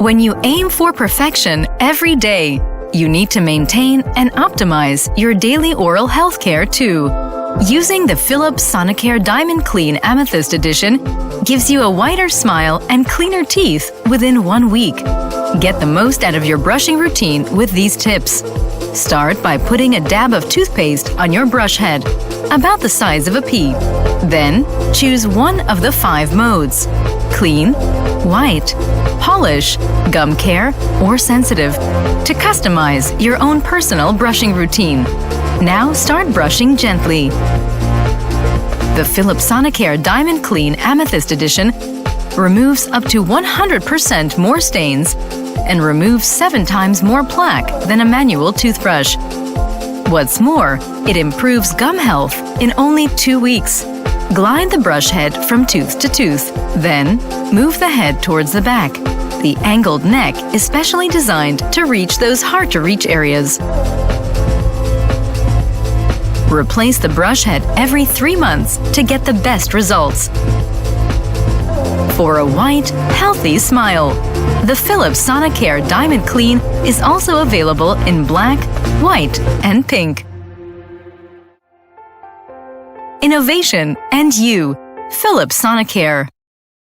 When you aim for perfection every day, you need to maintain and optimize your daily oral health care too. Using the Philips Sonicare DiamondClean Amethyst Edition gives you a whiter smile and cleaner teeth within 1 week. Get the most out of your brushing routine with these tips. Start by putting a dab of toothpaste on your brush head, about the size of a pea. Then, choose one of the 5 modes: clean, white, polish, gum care, or sensitive, to customize your own personal brushing routine. Now start brushing gently. The Philips Sonicare DiamondClean Amethyst Edition removes up to 100% more stains and removes 7 times more plaque than a manual toothbrush. What's more, it improves gum health in only 2 weeks. Glide the brush head from tooth to tooth, then move the head towards the back. The angled neck is specially designed to reach those hard-to-reach areas. Replace the brush head every 3 months to get the best results. For a white, healthy smile, the Philips Sonicare DiamondClean is also available in black, white, and pink. Innovation and you, Philips Sonicare.